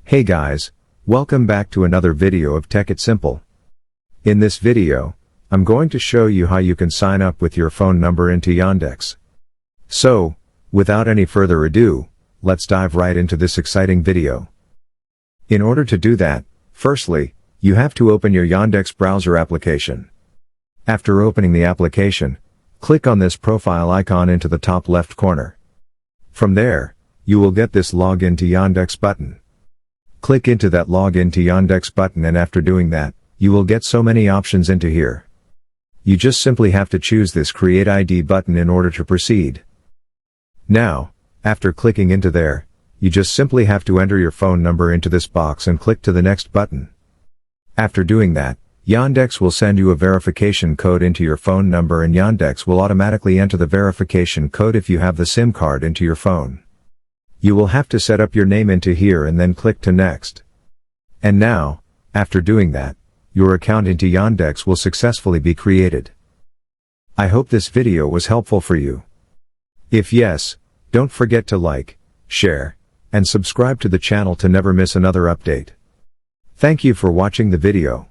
Hey guys, welcome back to another video of Tech It Simple. In this video, I'm going to show you how you can sign up with your phone number into Yandex. So, without any further ado, let's dive right into this exciting video. In order to do that, firstly, you have to open your Yandex browser application. After opening the application, click on this profile icon into the top left corner. From there, you will get this Login to Yandex button. Click into that Login to Yandex button, and after doing that, you will get so many options into here. You just simply have to choose this Create ID button in order to proceed. Now, after clicking into there, you just simply have to enter your phone number into this box and click to the next button. After doing that, Yandex will send you a verification code into your phone number, and Yandex will automatically enter the verification code if you have the SIM card into your phone. You will have to set up your name into here and then click to next. And now, after doing that, your account into Yandex will successfully be created. I hope this video was helpful for you. If yes, don't forget to like, share, and subscribe to the channel to never miss another update. Thank you for watching the video.